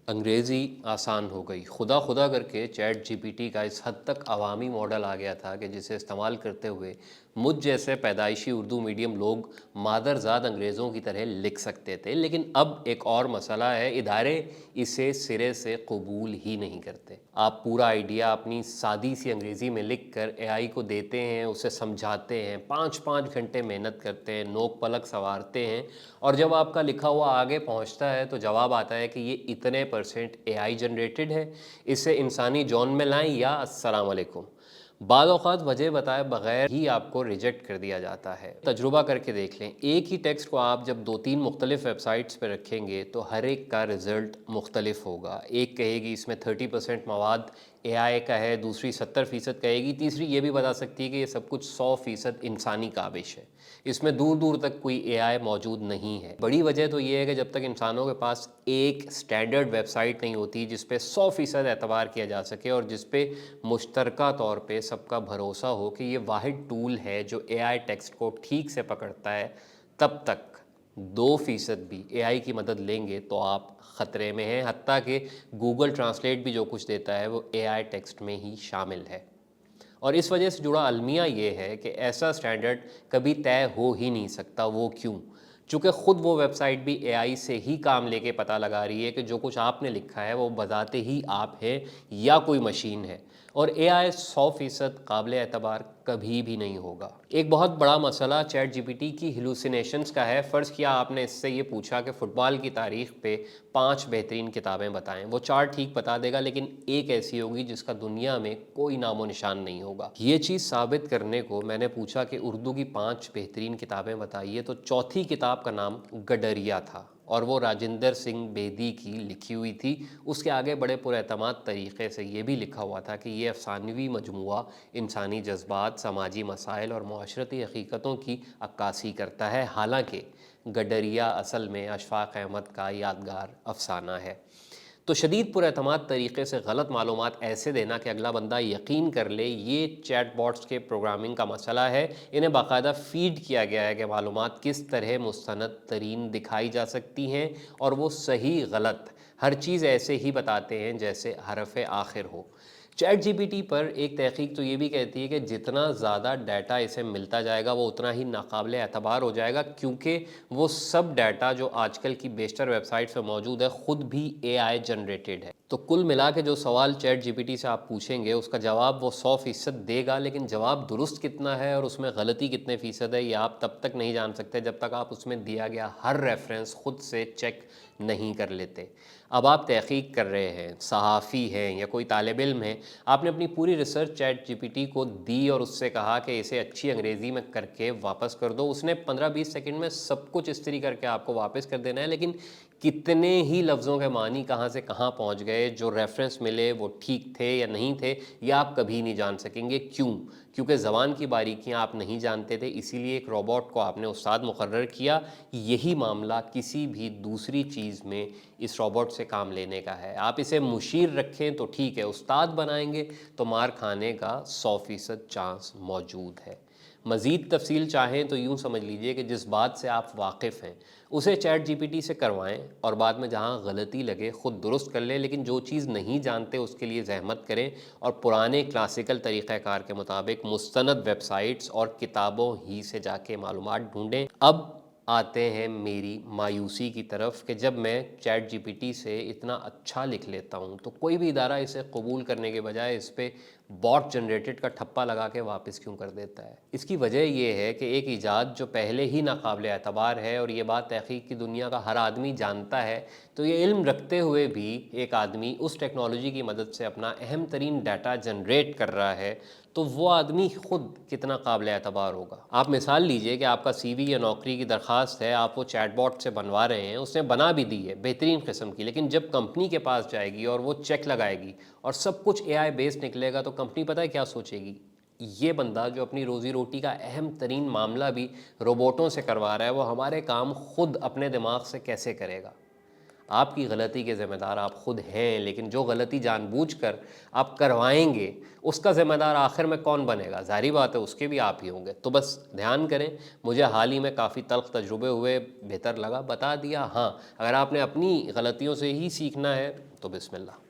انگریزی آسان ہو گئی، خدا خدا کر کے چیٹ جی پی ٹی کا اس حد تک عوامی ماڈل آ گیا تھا کہ جسے استعمال کرتے ہوئے مجھ جیسے پیدائشی اردو میڈیم لوگ مادرزاد انگریزوں کی طرح لکھ سکتے تھے، لیکن اب ایک اور مسئلہ ہے، ادارے اسے سرے سے قبول ہی نہیں کرتے۔ آپ پورا آئیڈیا اپنی سادی سی انگریزی میں لکھ کر اے آئی کو دیتے ہیں، اسے سمجھاتے ہیں، 5 گھنٹے محنت کرتے ہیں، نوک پلک سنوارتے ہیں، اور جب آپ کا لکھا ہوا آگے پہنچتا ہے تو جواب آتا ہے کہ یہ اتنے % اے آئی جنریٹڈ ہے، اسے انسانی جون میں لائیں یا السلام علیکم۔ بعض اوقات وجہ بتائے بغیر ہی آپ کو ریجیکٹ کر دیا جاتا ہے۔ تجربہ کر کے دیکھ لیں، ایک ہی ٹیکسٹ کو آپ جب 2-3 مختلف ویب سائٹس پہ رکھیں گے تو ہر ایک کا رزلٹ مختلف ہوگا۔ ایک کہے گی اس میں 30% مواد اے آئی کا ہے، دوسری 70% کہے گی، تیسری یہ بھی بتا سکتی ہے کہ یہ سب کچھ 100% انسانی کاوش ہے، اس میں دور دور تک کوئی اے آئی موجود نہیں ہے۔ بڑی وجہ تو یہ ہے کہ جب تک انسانوں کے پاس ایک سٹینڈرڈ ویب سائٹ نہیں ہوتی جس پہ 100% اعتبار کیا جا سکے اور جس پہ مشترکہ طور پہ سب کا بھروسہ ہو کہ یہ واحد ٹول ہے جو اے آئی ٹیکسٹ کو ٹھیک سے پکڑتا ہے، تب تک 2% بھی اے آئی کی مدد لیں گے تو آپ خطرے میں ہیں، حتیٰ کہ گوگل ٹرانسلیٹ بھی جو کچھ دیتا ہے وہ اے آئی ٹیکسٹ میں ہی شامل ہے۔ اور اس وجہ سے جڑا المیہ یہ ہے کہ ایسا سٹینڈرڈ کبھی طے ہو ہی نہیں سکتا۔ وہ کیوں؟ چونکہ خود وہ ویب سائٹ بھی اے آئی سے ہی کام لے کے پتہ لگا رہی ہے کہ جو کچھ آپ نے لکھا ہے وہ بذاتے ہی آپ ہیں یا کوئی مشین ہے، اور اے آئی 100% قابل اعتبار کبھی بھی نہیں ہوگا۔ ایک بہت بڑا مسئلہ چیٹ جی پی ٹی کی ہیلوسینیشنز کا ہے۔ فرض کیا آپ نے اس سے یہ پوچھا کہ فٹ بال کی تاریخ پہ 5 بہترین کتابیں بتائیں، وہ 4 ٹھیک بتا دے گا، لیکن ایک ایسی ہوگی جس کا دنیا میں کوئی نام و نشان نہیں ہوگا۔ یہ چیز ثابت کرنے کو میں نے پوچھا کہ اردو کی 5 بہترین کتابیں بتائیے، تو چوتھی کتاب کا نام گڈریا تھا، اور وہ راجندر سنگھ بیدی کی لکھی ہوئی تھی۔ اس کے آگے بڑے پر اعتماد طریقے سے یہ بھی لکھا ہوا تھا کہ یہ افسانوی مجموعہ انسانی جذبات، سماجی مسائل اور معاشرتی حقیقتوں کی عکاسی کرتا ہے، حالانکہ گڈریا اصل میں اشفاق احمد کا یادگار افسانہ ہے۔ تو شدید پر اعتماد طریقے سے غلط معلومات ایسے دینا کہ اگلا بندہ یقین کر لے، یہ چیٹ باٹس کے پروگرامنگ کا مسئلہ ہے۔ انہیں باقاعدہ فیڈ کیا گیا ہے کہ معلومات کس طرح مستند ترین دکھائی جا سکتی ہیں، اور وہ صحیح غلط ہر چیز ایسے ہی بتاتے ہیں جیسے حرف آخر ہو۔ چیٹ جی پی ٹی پر ایک تحقیق تو یہ بھی کہتی ہے کہ جتنا زیادہ ڈیٹا اسے ملتا جائے گا وہ اتنا ہی ناقابل اعتبار ہو جائے گا، کیونکہ وہ سب ڈیٹا جو آج کل کی بیشتر ویب سائٹس پہ موجود ہے خود بھی اے آئی جنریٹڈ ہے۔ تو کل ملا کے جو سوال چیٹ جی پی ٹی سے آپ پوچھیں گے اس کا جواب وہ 100% دے گا، لیکن جواب درست کتنا ہے اور اس میں غلطی کتنے فیصد ہے یہ آپ تب تک نہیں جان سکتے جب تک آپ اس میں دیا گیا ہر ریفرنس خود سے چیک نہیں کر لیتے۔ اب آپ تحقیق کر رہے ہیں، صحافی ہیں یا کوئی طالب علم ہے، آپ نے اپنی پوری research ChatGPT کو دی اور اس سے کہا کہ اسے اچھی انگریزی میں کر کے واپس کر دو، اس نے 15-20 سیکنڈ میں سب کچھ استری کر کے آپ کو واپس کر دینا ہے، لیکن کتنے ہی لفظوں کے معنی کہاں سے کہاں پہنچ گئے، جو ریفرنس ملے وہ ٹھیک تھے یا نہیں تھے، یہ آپ کبھی نہیں جان سکیں گے۔ کیوں؟ کیونکہ زبان کی باریکیاں آپ نہیں جانتے تھے، اسی لیے ایک روبوٹ کو آپ نے استاد مقرر کیا۔ یہی معاملہ کسی بھی دوسری چیز میں اس روبوٹ سے کام لینے کا ہے۔ آپ اسے مشیر رکھیں تو ٹھیک ہے، استاد بنائیں گے تو مار کھانے کا 100% چانس موجود ہے۔ مزید تفصیل چاہیں تو یوں سمجھ لیجئے کہ جس بات سے آپ واقف ہیں اسے چیٹ جی پی ٹی سے کروائیں، اور بعد میں جہاں غلطی لگے خود درست کر لیں، لیکن جو چیز نہیں جانتے اس کے لیے زحمت کریں اور پرانے کلاسیکل طریقہ کار کے مطابق مستند ویب سائٹس اور کتابوں ہی سے جا کے معلومات ڈھونڈیں۔ اب آتے ہیں میری مایوسی کی طرف کہ جب میں چیٹ جی پی ٹی سے اتنا اچھا لکھ لیتا ہوں تو کوئی بھی ادارہ اسے قبول کرنے کے بجائے اس پہ باٹ جنریٹڈ کا ٹھپا لگا کے واپس کیوں کر دیتا ہے؟ اس کی وجہ یہ ہے کہ ایک ایجاد جو پہلے ہی ناقابل اعتبار ہے، اور یہ بات تحقیق کی دنیا کا ہر آدمی جانتا ہے، تو یہ علم رکھتے ہوئے بھی ایک آدمی اس ٹیکنالوجی کی مدد سے اپنا اہم ترین ڈیٹا جنریٹ کر رہا ہے، تو وہ آدمی خود کتنا قابل اعتبار ہوگا۔ آپ مثال لیجئے کہ آپ کا سی وی یا نوکری کی درخواست ہے، آپ وہ چیٹ باٹ سے بنوا رہے ہیں، اس نے بنا بھی دی ہے بہترین قسم کی، لیکن جب کمپنی کے پاس جائے گی اور وہ چیک لگائے گی اور سب کچھ اے آئی بیس نکلے گا تو کمپنی پتہ ہے کیا سوچے گی؟ یہ بندہ جو اپنی روزی روٹی کا اہم ترین معاملہ بھی روبوٹوں سے کروا رہا ہے، وہ ہمارے کام خود اپنے دماغ سے کیسے کرے گا؟ آپ کی غلطی کے ذمہ دار آپ خود ہیں، لیکن جو غلطی جان بوجھ کر آپ کروائیں گے اس کا ذمہ دار آخر میں کون بنے گا؟ ظاہری بات ہے اس کے بھی آپ ہی ہوں گے۔ تو بس دھیان کریں، مجھے حال ہی میں کافی تلخ تجربے ہوئے، بہتر لگا بتا دیا۔ ہاں، اگر آپ نے اپنی غلطیوں سے ہی سیکھنا ہے تو بسم اللہ.